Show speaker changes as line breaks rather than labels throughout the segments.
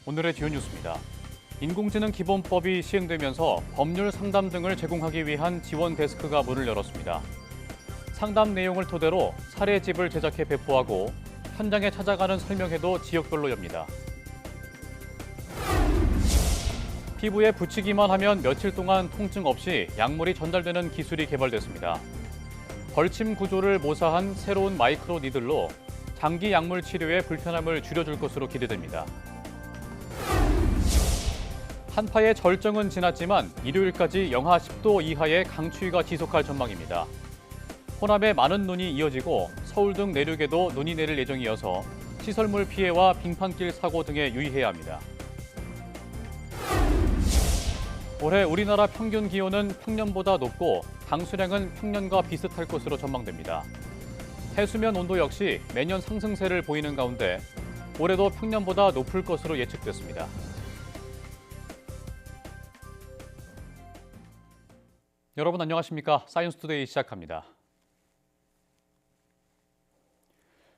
오늘의 주요 뉴스입니다. 인공지능 기본법이 시행되면서 법률 상담 등을 제공하기 위한 지원 데스크가 문을 열었습니다. 상담 내용을 토대로 사례집을 제작해 배포하고 현장에 찾아가는 설명회도 지역별로 엽니다. 피부에 붙이기만 하면 며칠 동안 통증 없이 약물이 전달되는 기술이 개발됐습니다. 벌침 구조를 모사한 새로운 마이크로 니들로 장기 약물 치료의 불편함을 줄여줄 것으로 기대됩니다. 한파의 절정은 지났지만 일요일까지 영하 10도 이하의 강추위가 지속할 전망입니다. 호남에 많은 눈이 이어지고 서울 등 내륙에도 눈이 내릴 예정이어서 시설물 피해와 빙판길 사고 등에 유의해야 합니다. 올해 우리나라 평균 기온은 평년보다 높고 강수량은 평년과 비슷할 것으로 전망됩니다. 해수면 온도 역시 매년 상승세를 보이는 가운데 올해도 평년보다 높을 것으로 예측됐습니다. 여러분 안녕하십니까? 사이언스투데이 시작합니다.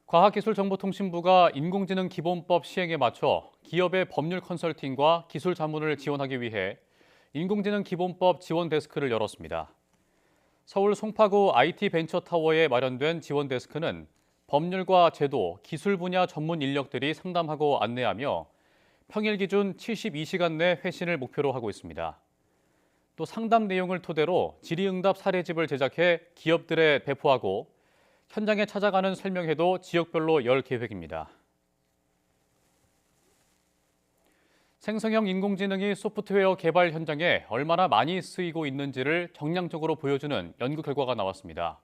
과학기술정보통신부가 인공지능 기본법 시행에 맞춰 기업의 법률 컨설팅과 기술 자문을 지원하기 위해 인공지능 기본법 지원 데스크를 열었습니다. 서울 송파구 IT 벤처타워에 마련된 지원 데스크는 법률과 제도, 기술 분야 전문 인력들이 상담하고 안내하며 평일 기준 72시간 내 회신을 목표로 하고 있습니다. 또 상담 내용을 토대로 질의응답 사례집을 제작해 기업들에 배포하고 현장에 찾아가는 설명회도 지역별로 열 계획입니다. 생성형 인공지능이 소프트웨어 개발 현장에 얼마나 많이 쓰이고 있는지를 정량적으로 보여주는 연구 결과가 나왔습니다.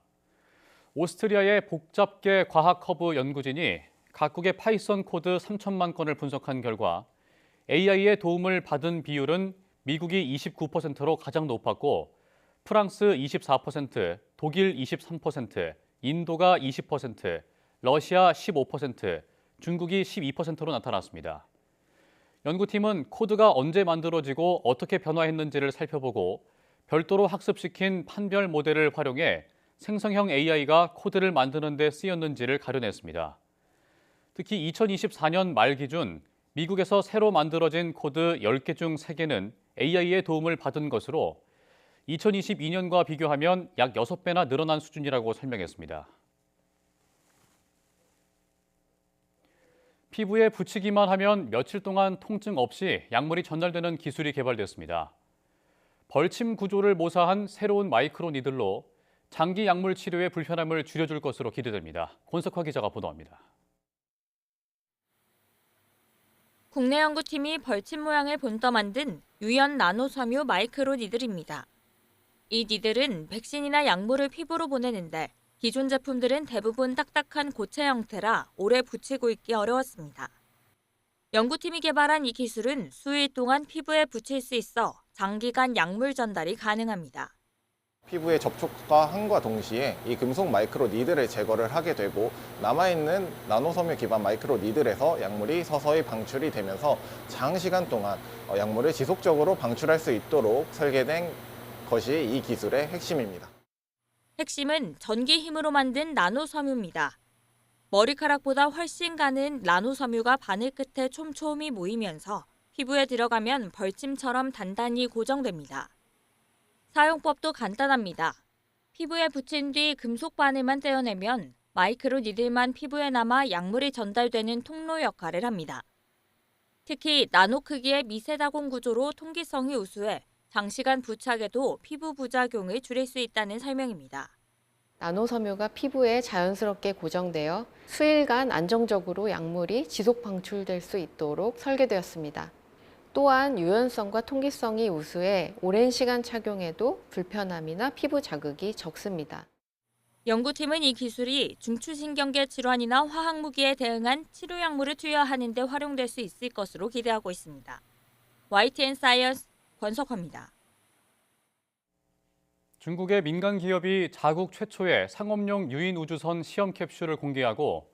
오스트리아의 복잡계 과학 커브 연구진이 각국의 파이썬 코드 3천만 건을 분석한 결과 AI의 도움을 받은 비율은 미국이 29%로 가장 높았고 프랑스 24%, 독일 23%, 인도가 20%, 러시아 15%, 중국이 12%로 나타났습니다. 연구팀은 코드가 언제 만들어지고 어떻게 변화했는지를 살펴보고 별도로 학습시킨 판별 모델을 활용해 생성형 AI가 코드를 만드는 데 쓰였는지를 가려냈습니다. 특히 2024년 말 기준 미국에서 새로 만들어진 코드 10개 중 3개는 AI의 도움을 받은 것으로 2022년과 비교하면 약 6배나 늘어난 수준이라고 설명했습니다. 피부에 붙이기만 하면 며칠 동안 통증 없이 약물이 전달되는 기술이 개발됐습니다. 벌침 구조를 모사한 새로운 마이크로 니들로 장기 약물 치료의 불편함을 줄여줄 것으로 기대됩니다. 권석화 기자가 보도합니다.
국내 연구팀이 벌침 모양을 본떠 만든 유연 나노섬유 마이크로 니들입니다. 이 니들은 백신이나 약물을 피부로 보내는데 기존 제품들은 대부분 딱딱한 고체 형태라 오래 붙이고 있기 어려웠습니다. 연구팀이 개발한 이 기술은 수일 동안 피부에 붙일 수 있어 장기간 약물 전달이 가능합니다.
피부에 접촉과 함과 동시에 이 금속 마이크로 니들을 제거를 하게 되고 남아있는 나노섬유 기반 마이크로 니들에서 약물이 서서히 방출이 되면서 장시간 동안 약물을 지속적으로 방출할 수 있도록 설계된 것이 이 기술의 핵심입니다.
핵심은 전기 힘으로 만든 나노섬유입니다. 머리카락보다 훨씬 가는 나노섬유가 바늘 끝에 촘촘히 모이면서 피부에 들어가면 벌침처럼 단단히 고정됩니다. 사용법도 간단합니다. 피부에 붙인 뒤 금속 바늘만 떼어내면 마이크로 니들만 피부에 남아 약물이 전달되는 통로 역할을 합니다. 특히 나노 크기의 미세다공 구조로 통기성이 우수해 장시간 부착에도 피부 부작용을 줄일 수 있다는 설명입니다.
나노섬유가 피부에 자연스럽게 고정되어 수일간 안정적으로 약물이 지속 방출될 수 있도록 설계되었습니다. 또한 유연성과 통기성이 우수해 오랜 시간 착용해도 불편함이나 피부 자극이 적습니다.
연구팀은 이 기술이 중추신경계 질환이나 화학무기에 대응한 치료약물을 투여하는 데 활용될 수 있을 것으로 기대하고 있습니다. YTN 사이언스 권석화입니다.
중국의 민간 기업이 자국 최초의 상업용 유인 우주선 시험 캡슐을 공개하고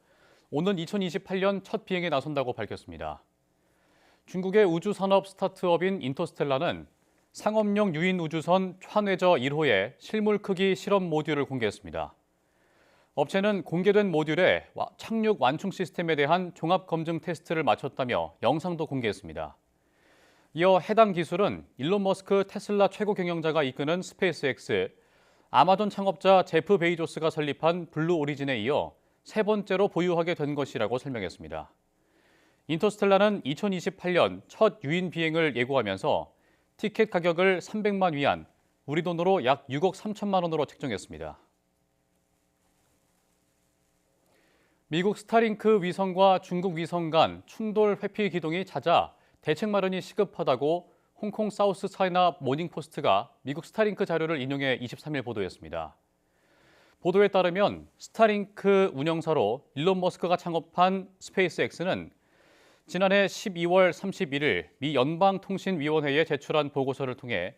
오는 2028년 첫 비행에 나선다고 밝혔습니다. 중국의 우주산업 스타트업인 인터스텔라는 상업용 유인 우주선 찬웨저 1호의 실물 크기 실험 모듈을 공개했습니다. 업체는 공개된 모듈의 착륙 완충 시스템에 대한 종합 검증 테스트를 마쳤다며 영상도 공개했습니다. 이어 해당 기술은 일론 머스크 테슬라 최고 경영자가 이끄는 스페이스X, 아마존 창업자 제프 베이조스가 설립한 블루 오리진에 이어 세 번째로 보유하게 된 것이라고 설명했습니다. 인터스텔라는 2028년 첫 유인 비행을 예고하면서 티켓 가격을 300만 위안, 우리 돈으로 약 6억 3천만 원으로 책정했습니다. 미국 스타링크 위성과 중국 위성 간 충돌 회피 기동이 잦아 대책 마련이 시급하다고 홍콩 사우스 차이나 모닝포스트가 미국 스타링크 자료를 인용해 23일 보도했습니다. 보도에 따르면 스타링크 운영사로 일론 머스크가 창업한 스페이스X는 지난해 12월 31일 미 연방통신위원회에 제출한 보고서를 통해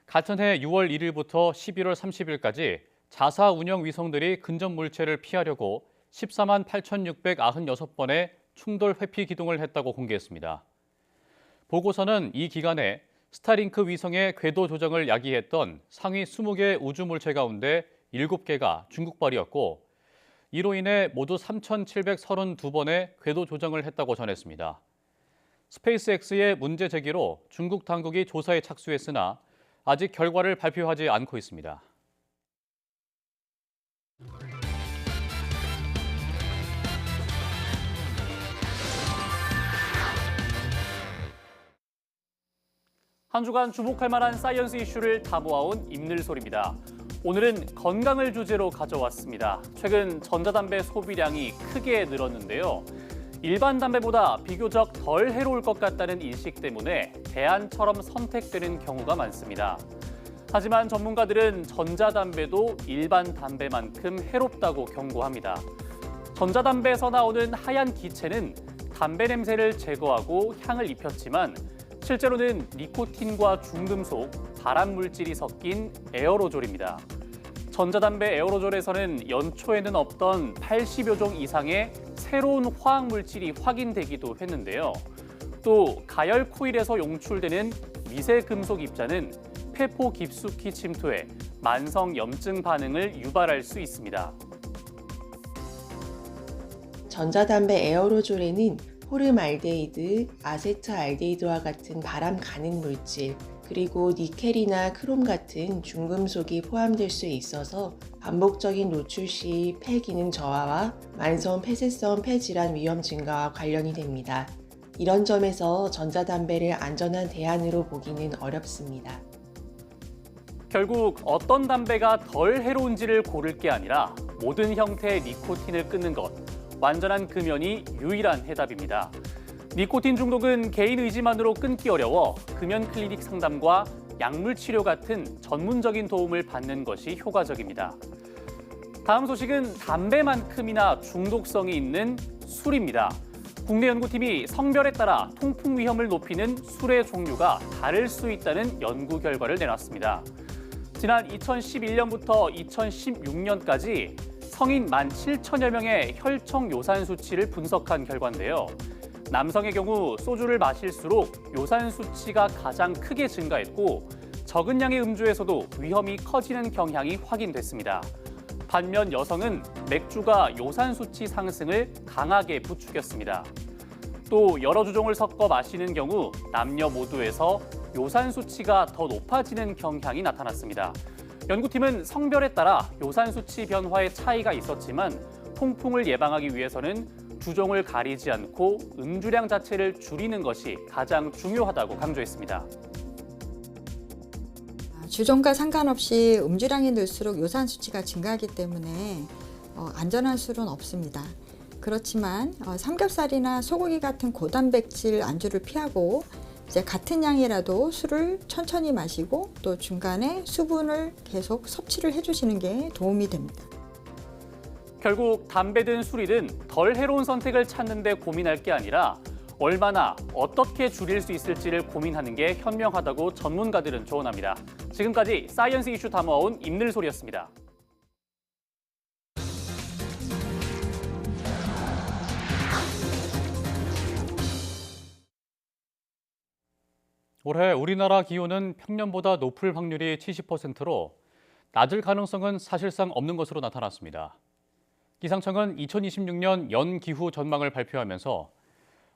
같은 해 6월 1일부터 11월 30일까지 자사 운영 위성들이 근접 물체를 피하려고 14만 8,696번의 충돌 회피 기동을 했다고 공개했습니다. 보고서는 이 기간에 스타링크 위성의 궤도 조정을 야기했던 상위 20개 우주 물체 가운데 7개가 중국발이었고 이로 인해 모두 3,732번의 궤도 조정을 했다고 전했습니다. 스페이스X의 문제 제기로 중국 당국이 조사에 착수했으나 아직 결과를 발표하지 않고 있습니다.
한 주간 주목할 만한 사이언스 이슈를 다 모아온 입늘소리입니다. 오늘은 건강을 주제로 가져왔습니다. 최근 전자담배 소비량이 크게 늘었는데요. 일반 담배보다 비교적 덜 해로울 것 같다는 인식 때문에 대안처럼 선택되는 경우가 많습니다. 하지만 전문가들은 전자담배도 일반 담배만큼 해롭다고 경고합니다. 전자담배에서 나오는 하얀 기체는 담배 냄새를 제거하고 향을 입혔지만 실제로는 니코틴과 중금속, 발암 물질이 섞인 에어로졸입니다. 전자담배 에어로졸에서는 연초에는 없던 80여 종 이상의 새로운 화학 물질이 확인되기도 했는데요. 또 가열 코일에서 용출되는 미세 금속 입자는 폐포 깊숙이 침투해 만성 염증 반응을 유발할 수 있습니다.
전자담배 에어로졸에는 포름알데히드, 아세트알데히드와 같은 발암 가능 물질, 그리고 니켈이나 크롬 같은 중금속이 포함될 수 있어서 반복적인 노출 시 폐 기능 저하와 만성 폐쇄성 폐질환 위험 증가와 관련이 됩니다. 이런 점에서 전자담배를 안전한 대안으로 보기는 어렵습니다.
결국 어떤 담배가 덜 해로운지를 고를 게 아니라 모든 형태의 니코틴을 끊는 것, 완전한 금연이 유일한 해답입니다. 니코틴 중독은 개인 의지만으로 끊기 어려워 금연 클리닉 상담과 약물 치료 같은 전문적인 도움을 받는 것이 효과적입니다. 다음 소식은 담배만큼이나 중독성이 있는 술입니다. 국내 연구팀이 성별에 따라 통풍 위험을 높이는 술의 종류가 다를 수 있다는 연구 결과를 내놨습니다. 지난 2011년부터 2016년까지 성인 17,000여 명의 혈청 요산 수치를 분석한 결과인데요. 남성의 경우 소주를 마실수록 요산 수치가 가장 크게 증가했고 적은 양의 음주에서도 위험이 커지는 경향이 확인됐습니다. 반면 여성은 맥주가 요산 수치 상승을 강하게 부추겼습니다. 또 여러 주종을 섞어 마시는 경우 남녀 모두에서 요산 수치가 더 높아지는 경향이 나타났습니다. 연구팀은 성별에 따라 요산 수치 변화의 차이가 있었지만 통풍을 예방하기 위해서는 주종을 가리지 않고 음주량 자체를 줄이는 것이 가장 중요하다고 강조했습니다.
주종과 상관없이 음주량이 늘수록 요산 수치가 증가하기 때문에 안전한 술은 없습니다. 그렇지만 삼겹살이나 소고기 같은 고단백질 안주를 피하고 이제 같은 양이라도 술을 천천히 마시고 또 중간에 수분을 계속 섭취를 해주시는 게 도움이 됩니다.
결국 담배든 술이든 덜 해로운 선택을 찾는 데 고민할 게 아니라 얼마나 어떻게 줄일 수 있을지를 고민하는 게 현명하다고 전문가들은 조언합니다. 지금까지 사이언스 이슈 다 모아온 입늘소리였습니다.
올해 우리나라 기온은 평년보다 높을 확률이 70%로 낮을 가능성은 사실상 없는 것으로 나타났습니다. 기상청은 2026년 연기후 전망을 발표하면서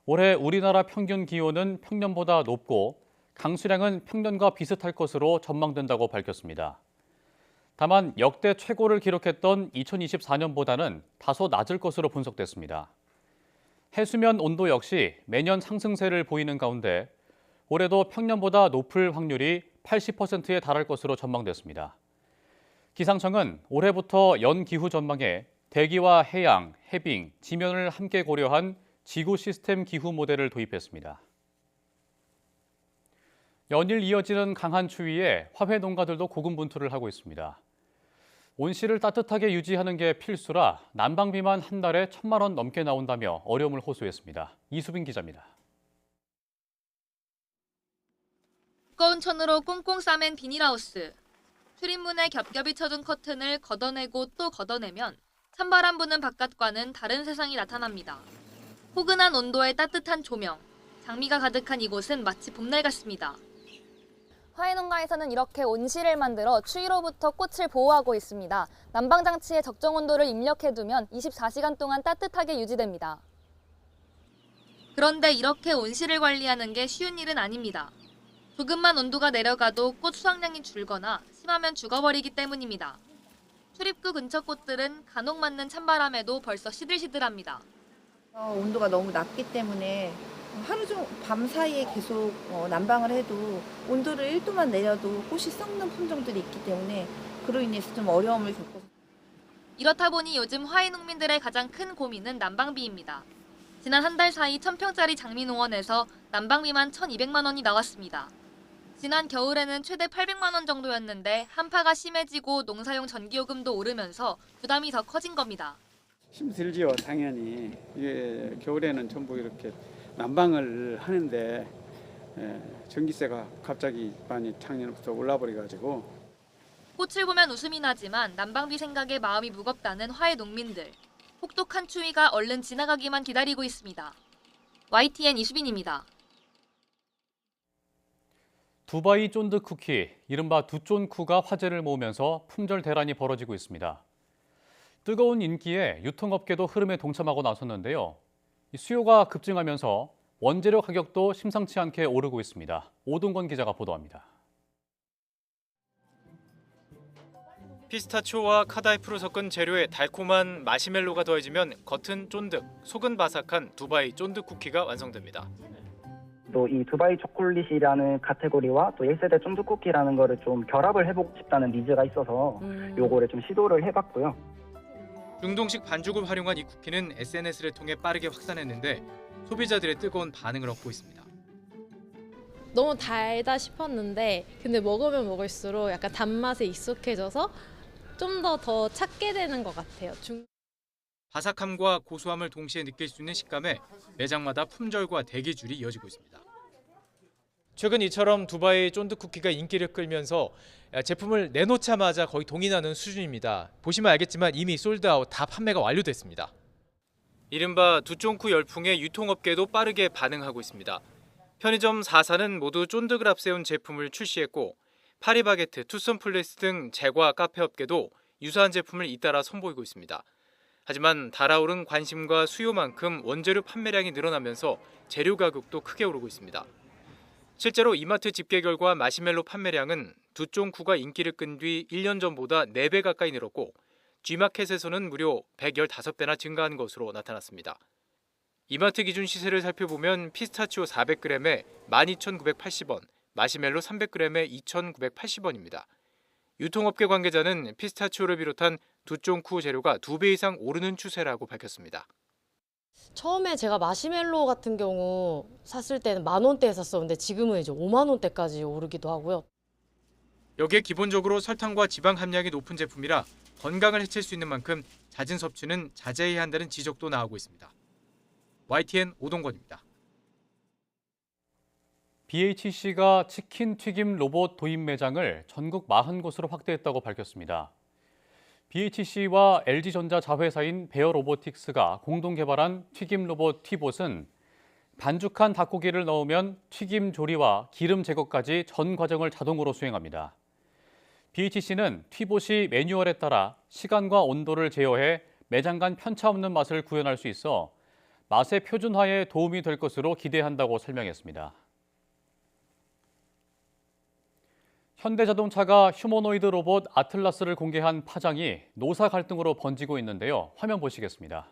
올해 우리나라 평균 기온은 평년보다 높고 강수량은 평년과 비슷할 것으로 전망된다고 밝혔습니다. 다만 역대 최고를 기록했던 2024년보다는 다소 낮을 것으로 분석됐습니다. 해수면 온도 역시 매년 상승세를 보이는 가운데 올해도 평년보다 높을 확률이 80%에 달할 것으로 전망됐습니다. 기상청은 올해부터 연기후 전망에 대기와 해양, 해빙, 지면을 함께 고려한 지구 시스템 기후 모델을 도입했습니다. 연일 이어지는 강한 추위에 화훼 농가들도 고군분투를 하고 있습니다. 온실을 따뜻하게 유지하는 게 필수라 난방비만 한 달에 1,000만 원 넘게 나온다며 어려움을 호소했습니다. 이수빈 기자입니다.
두꺼운 천으로 꽁꽁 싸맨 비닐하우스. 출입문에 겹겹이 쳐둔 커튼을 걷어내고 또 걷어내면 찬바람 부는 바깥과는 다른 세상이 나타납니다. 포근한 온도에 따뜻한 조명, 장미가 가득한 이곳은 마치 봄날 같습니다.
화훼농가에서는 이렇게 온실을 만들어 추위로부터 꽃을 보호하고 있습니다. 난방장치에 적정 온도를 입력해두면 24시간 동안 따뜻하게 유지됩니다.
그런데 이렇게 온실을 관리하는 게 쉬운 일은 아닙니다. 조금만 온도가 내려가도 꽃 수확량이 줄거나 심하면 죽어버리기 때문입니다. 출입구 근처 꽃들은 간혹 맞는 찬바람에도 벌써 시들시들합니다.
온도가 너무 낮기 때문에 하루 종 밤 사이에 계속 난방을 해도 온도를 1도만 내려도 꽃이 썩는 품종들이 있기 때문에 그로 인해서 좀 어려움을 겪어서.
이렇다 보니 요즘 화훼농민들의 가장 큰 고민은 난방비입니다. 지난 한 달 사이 1,000평짜리 장미농원에서 난방비만 1,200만 원이 나왔습니다. 지난 겨울에는 최대 800만 원 정도였는데 한파가 심해지고 농사용 전기요금도 오르면서 부담이 더 커진 겁니다.
힘들지요, 당연히. 이게 겨울에는 전부 이렇게 난방을 하는데 전기세가 갑자기 많이 작년부터 올라버려가지고.
꽃을 보면 웃음이 나지만 난방비 생각에 마음이 무겁다는 화훼 농민들. 혹독한 추위가 얼른 지나가기만 기다리고 있습니다. YTN 이수빈입니다.
두바이 쫀득 쿠키, 이른바 두쫀쿠가 화제를 모으면서 품절 대란이 벌어지고 있습니다. 뜨거운 인기에 유통업계도 흐름에 동참하고 나섰는데요. 수요가 급증하면서 원재료 가격도 심상치 않게 오르고 있습니다. 오동건 기자가 보도합니다.
피스타치오와 카다이프로 섞은 재료에 달콤한 마시멜로가 더해지면 겉은 쫀득, 속은 바삭한 두바이 쫀득 쿠키가 완성됩니다.
또 이 두바이 초콜릿이라는 카테고리와 또 1세대 쫀득 쿠키라는 거를 좀 결합을 해보고 싶다는 니즈가 있어서 요거를 좀 시도를 해봤고요.
중동식 반죽을 활용한 이 쿠키는 SNS를 통해 빠르게 확산했는데 소비자들의 뜨거운 반응을 얻고 있습니다.
너무 달다 싶었는데 근데 먹으면 먹을수록 약간 단맛에 익숙해져서 좀 더 찾게 되는 것 같아요.
바삭함과 고소함을 동시에 느낄 수 있는 식감에 매장마다 품절과 대기줄이 이어지고 있습니다. 최근 이처럼 두바이 쫀득 쿠키가 인기를 끌면서 제품을 내놓자마자 거의 동의나는 수준입니다. 보시면 알겠지만 이미 솔드아웃 다 판매가 완료됐습니다. 이른바 두쫀쿠 열풍에 유통업계도 빠르게 반응하고 있습니다. 편의점 4사는 모두 쫀득을 앞세운 제품을 출시했고 파리바게트, 투썸플레스 등 제과 카페 업계도 유사한 제품을 잇따라 선보이고 있습니다. 하지만 달아오른 관심과 수요만큼 원재료 판매량이 늘어나면서 재료 가격도 크게 오르고 있습니다. 실제로 이마트 집계 결과 마시멜로 판매량은 두쫀쿠가 인기를 끈 뒤 1년 전보다 4배 가까이 늘었고 G마켓에서는 무려 115배나 증가한 것으로 나타났습니다. 이마트 기준 시세를 살펴보면 피스타치오 400g에 12,980원, 마시멜로 300g에 2,980원입니다. 유통업계 관계자는 피스타치오를 비롯한 두쫀쿠 재료가 2배 이상 오르는 추세라고 밝혔습니다.
처음에 제가 마시멜로 같은 경우 샀을 때는 10,000원대에 샀었는데 지금은 이제 50,000원대까지 오르기도 하고요.
여기에 기본적으로 설탕과 지방 함량이 높은 제품이라 건강을 해칠 수 있는 만큼 잦은 섭취는 자제해야 한다는 지적도 나오고 있습니다. YTN 오동건입니다.
BHC가 치킨 튀김 로봇 도입 매장을 전국 40곳으로 확대했다고 밝혔습니다. BHC와 LG전자 자회사인 베어 로보틱스가 공동 개발한 튀김 로봇 튀봇은 반죽한 닭고기를 넣으면 튀김 조리와 기름 제거까지 전 과정을 자동으로 수행합니다. BHC는 튀봇이 매뉴얼에 따라 시간과 온도를 제어해 매장 간 편차 없는 맛을 구현할 수 있어 맛의 표준화에 도움이 될 것으로 기대한다고 설명했습니다. 현대자동차가 휴머노이드 로봇 아틀라스를 공개한 파장이 노사 갈등으로 번지고 있는데요. 화면 보시겠습니다.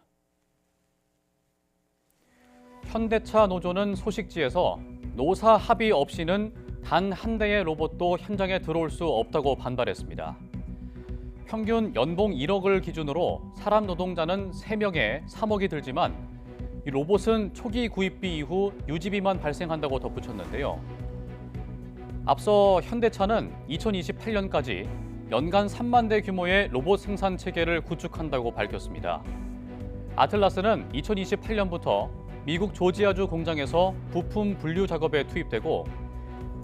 현대차 노조는 소식지에서 노사 합의 없이는 단 한 대의 로봇도 현장에 들어올 수 없다고 반발했습니다. 평균 연봉 1억을 기준으로 사람 노동자는 3명에 3억이 들지만 이 로봇은 초기 구입비 이후 유지비만 발생한다고 덧붙였는데요. 앞서 현대차는 2028년까지 연간 3만 대 규모의 로봇 생산 체계를 구축한다고 밝혔습니다. 아틀라스는 2028년부터 미국 조지아주 공장에서 부품 분류 작업에 투입되고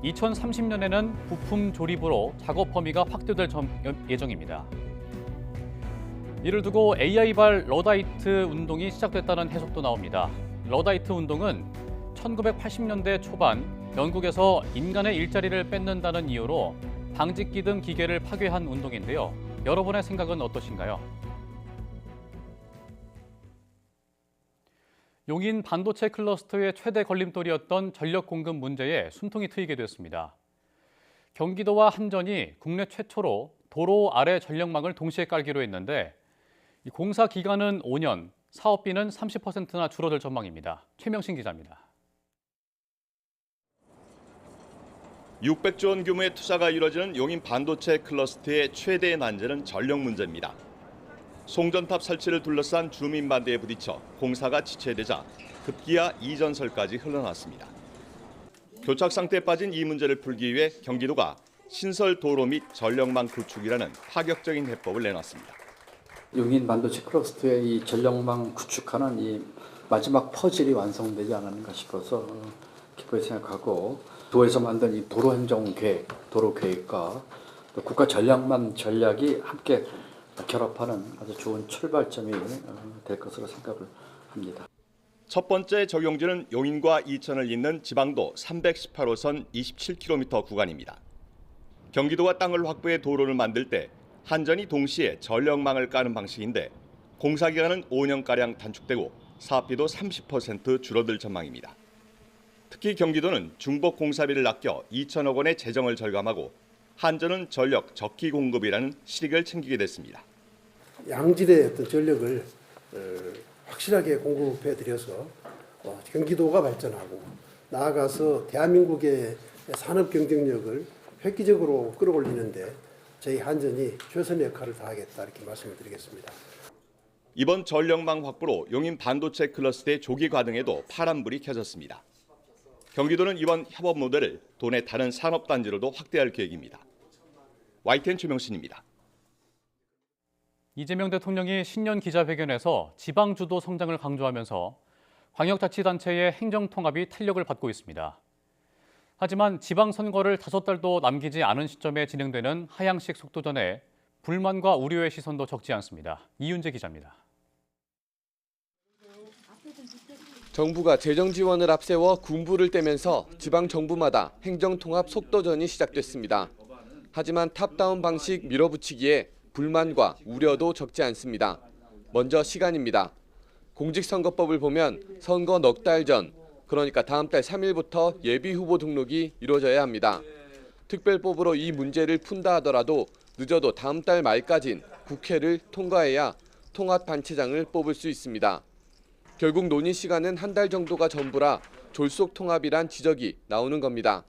2030년에는 부품 조립으로 작업 범위가 확대될 예정입니다. 이를 두고 AI발 러다이트 운동이 시작됐다는 해석도 나옵니다. 러다이트 운동은 1980년대 초반 영국에서 인간의 일자리를 뺏는다는 이유로 방직기 등 기계를 파괴한 운동인데요. 여러분의 생각은 어떠신가요? 용인 반도체 클러스터의 최대 걸림돌이었던 전력 공급 문제에 숨통이 트이게 됐습니다. 경기도와 한전이 국내 최초로 도로 아래 전력망을 동시에 깔기로 했는데 이 공사 기간은 5년, 사업비는 30%나 줄어들 전망입니다. 최명신 기자입니다.
600조 원 규모의 투자가 이뤄지는 용인 반도체 클러스터의 최대의 난제는 전력 문제입니다. 송전탑 설치를 둘러싼 주민 반대에 부딪혀 공사가 지체되자 급기야 이전설까지 흘러났습니다. 교착 상태에 빠진 이 문제를 풀기 위해 경기도가 신설 도로 및 전력망 구축이라는 파격적인 해법을 내놨습니다.
용인 반도체 클러스터의 이 전력망 구축하는 이 마지막 퍼즐이 완성되지 않았는가 싶어서 기쁘게 생각하고 도에서 만든 이 도로 행정 계획, 도로 계획과 또 국가 전력망 전략이 함께 결합하는 아주 좋은 출발점이 될 것으로 생각을 합니다.
첫 번째 적용지는 용인과 이천을 잇는 지방도 318호선 27km 구간입니다. 경기도가 땅을 확보해 도로를 만들 때 한전이 동시에 전력망을 까는 방식인데 공사 기간은 5년가량 단축되고 사업비도 30% 줄어들 전망입니다. 특히 경기도는 중복 공사비를 아껴 2천억 원의 재정을 절감하고 한전은 전력 적기 공급이라는 실익을 챙기게 됐습니다.
양질의 어떤 전력을 확실하게 공급해드려서 경기도가 발전하고 나아가서 대한민국의 산업 경쟁력을 획기적으로 끌어올리는데 저희 한전이 최선의 역할을 다하겠다 이렇게 말씀을 드리겠습니다.
이번 전력망 확보로 용인 반도체 클러스터의 조기 가동에도 파란불이 켜졌습니다. 경기도는 이번 협업 모델을 도내 다른 산업단지로도 확대할 계획입니다. YTN 최명신입니다.
이재명 대통령이 신년 기자회견에서 지방주도 성장을 강조하면서 광역자치단체의 행정통합이 탄력을 받고 있습니다. 하지만 지방선거를 5달도 남기지 않은 시점에 진행되는 하향식 속도전에 불만과 우려의 시선도 적지 않습니다. 이윤재 기자입니다.
정부가 재정 지원을 앞세워 군부를 떼면서 지방 정부마다 행정통합 속도전이 시작됐습니다. 하지만 탑다운 방식 밀어붙이기에 불만과 우려도 적지 않습니다. 먼저 시간입니다. 공직선거법을 보면 선거 넉 달 전, 그러니까 다음 달 3일부터 예비후보 등록이 이루어져야 합니다. 특별법으로 이 문제를 푼다 하더라도 늦어도 다음 달 말까진 국회를 통과해야 통합단체장을 뽑을 수 있습니다. 결국 논의 시간은 한 달 정도가 전부라 졸속 통합이란 지적이 나오는 겁니다.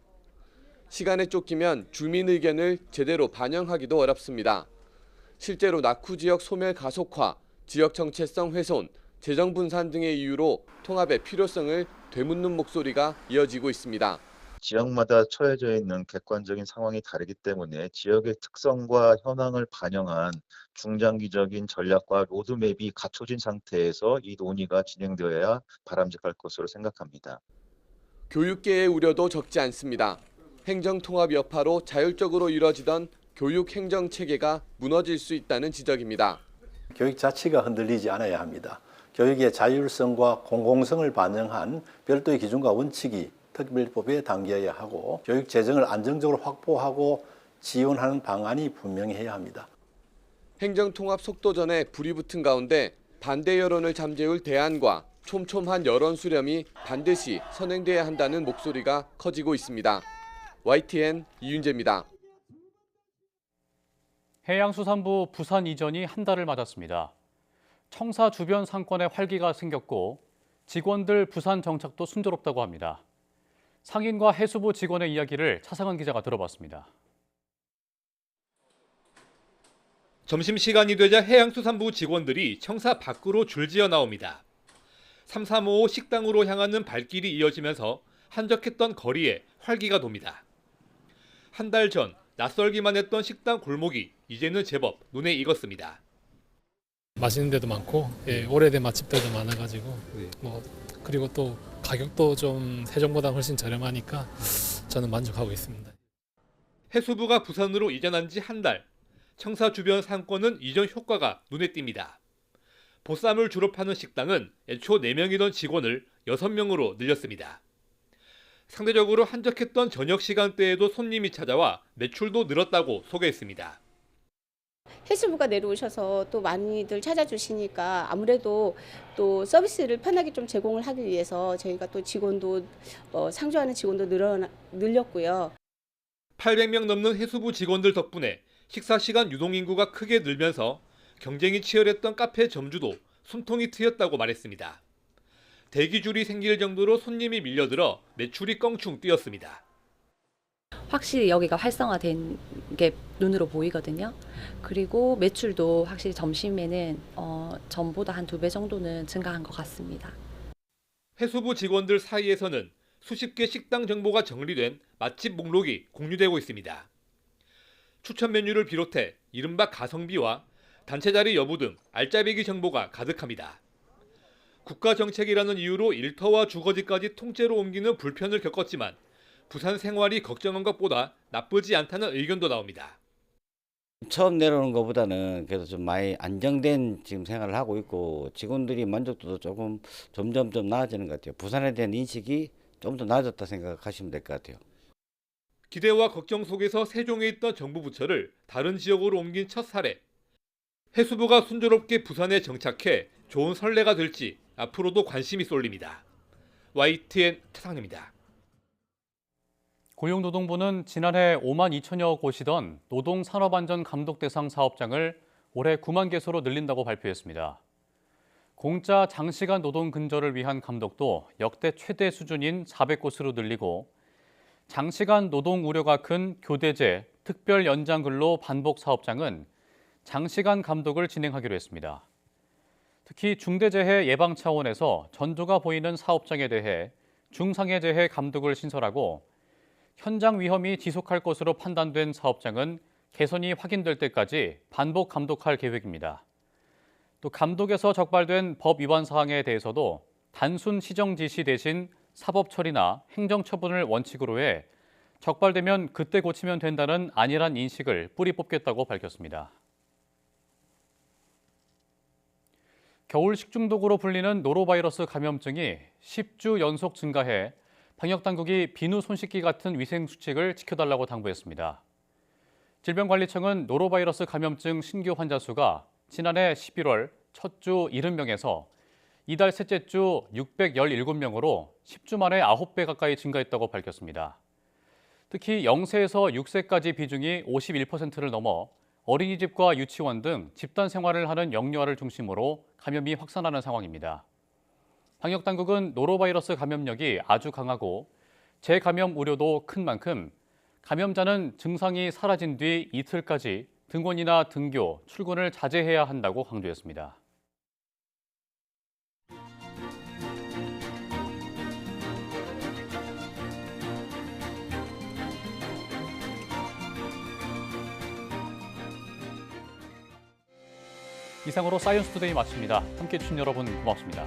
시간에 쫓기면 주민 의견을 제대로 반영하기도 어렵습니다. 실제로 낙후 지역 소멸 가속화, 지역 정체성 훼손, 재정 분산 등의 이유로 통합의 필요성을 되묻는 목소리가 이어지고 있습니다.
지역마다 처해져 있는 객관적인 상황이 다르기 때문에 지역의 특성과 현황을 반영한 중장기적인 전략과 로드맵이 갖춰진 상태에서 이 논의가 진행되어야 바람직할 것으로 생각합니다.
교육계의 우려도 적지 않습니다. 행정통합 여파로 자율적으로 이뤄지던 교육 행정 체계가 무너질 수 있다는 지적입니다.
교육 자체가 흔들리지 않아야 합니다. 교육의 자율성과 공공성을 반영한 별도의 기준과 원칙이 특별법에 담겨야 하고 교육 재정을 안정적으로 확보하고 지원하는 방안이 분명해야 합니다.
행정통합 속도전에 불이 붙은 가운데 반대 여론을 잠재울 대안과 촘촘한 여론 수렴이 반드시 선행돼야 한다는 목소리가 커지고 있습니다. YTN 이윤재입니다.
해양수산부 부산 이전이 한 달을 맞았습니다. 청사 주변 상권에 활기가 생겼고 직원들 부산 정착도 순조롭다고 합니다. 상인과 해수부 직원의 이야기를 차상은 기자가 들어봤습니다.
점심시간이 되자 해양수산부 직원들이 청사 밖으로 줄지어 나옵니다. 3355 식당으로 향하는 발길이 이어지면서 한적했던 거리에 활기가 돕니다. 한 달 전 낯설기만 했던 식당 골목이 이제는 제법 눈에 익었습니다.
맛있는 데도 많고 오래된 맛집들도 많아가지고 그리고 또 가격도 좀 세종보다 훨씬 저렴하니까 저는 만족하고 있습니다.
해수부가 부산으로 이전한 지 한 달, 청사 주변 상권은 이전 효과가 눈에 띕니다. 보쌈을 주로 파는 식당은 애초 4명이던 직원을 6명으로 늘렸습니다. 상대적으로 한적했던 저녁 시간대에도 손님이 찾아와 매출도 늘었다고 소개했습니다.
해수부가 내려오셔서 또 많이들 찾아주시니까 아무래도 또 서비스를 편하게 좀 제공을 하기 위해서 저희가 또 직원도 상주하는 직원도 늘렸고요.
800명 넘는 해수부 직원들 덕분에 식사 시간 유동 인구가 크게 늘면서 경쟁이 치열했던 카페 점주도 숨통이 트였다고 말했습니다. 대기줄이 생길 정도로 손님이 밀려들어 매출이 껑충 뛰었습니다.
확실히 여기가 활성화된 게 눈으로 보이거든요. 그리고 매출도 확실히 점심에는 전보다 한 2배 정도는 증가한 것 같습니다.
해수부 직원들 사이에서는 수십 개 식당 정보가 정리된 맛집 목록이 공유되고 있습니다. 추천 메뉴를 비롯해 이른바 가성비와 단체 자리 여부 등 알짜배기 정보가 가득합니다. 국가 정책이라는 이유로 일터와 주거지까지 통째로 옮기는 불편을 겪었지만 부산 생활이 걱정한 것보다 나쁘지 않다는 의견도 나옵니다.
처음 내려오는 것보다는 그래도 좀 많이 안정된 지금 생활을 하고 있고 직원들이 만족도도 조금 점점 나아지는 것 같아요. 부산에 대한 인식이 좀 더 나아졌다 생각하시면 될 것 같아요.
기대와 걱정 속에서 세종에 있던 정부 부처를 다른 지역으로 옮긴 첫 사례. 해수부가 순조롭게 부산에 정착해 좋은 선례가 될지 앞으로도 관심이 쏠립니다. YTN 차상입니다.
고용노동부는 지난해 5만 2천여 곳이던 노동산업안전 감독 대상 사업장을 올해 9만 개소로 늘린다고 발표했습니다. 공짜 장시간 노동 근절을 위한 감독도 역대 최대 수준인 400곳으로 늘리고 장시간 노동 우려가 큰 교대제, 특별 연장 근로 반복 사업장은 장시간 감독을 진행하기로 했습니다. 특히 중대재해 예방 차원에서 전조가 보이는 사업장에 대해 중상해재해 감독을 신설하고 현장 위험이 지속할 것으로 판단된 사업장은 개선이 확인될 때까지 반복 감독할 계획입니다. 또 감독에서 적발된 법 위반 사항에 대해서도 단순 시정 지시 대신 사법 처리나 행정 처분을 원칙으로 해 적발되면 그때 고치면 된다는 안일한 인식을 뿌리 뽑겠다고 밝혔습니다. 겨울 식중독으로 불리는 노로바이러스 감염증이 10주 연속 증가해 방역당국이 비누 손 씻기 같은 위생수칙을 지켜달라고 당부했습니다. 질병관리청은 노로바이러스 감염증 신규 환자 수가 지난해 11월 첫 주 70명에서 이달 셋째 주 617명으로 10주 만에 9배 가까이 증가했다고 밝혔습니다. 특히 0세에서 6세까지 비중이 51%를 넘어 어린이집과 유치원 등 집단 생활을 하는 영유아를 중심으로 감염이 확산하는 상황입니다. 방역당국은 노로바이러스 감염력이 아주 강하고 재감염 우려도 큰 만큼 감염자는 증상이 사라진 뒤 이틀까지 등원이나 등교, 출근을 자제해야 한다고 강조했습니다. 이상으로 사이언스 투데이 마칩니다. 함께해 주신 여러분 고맙습니다.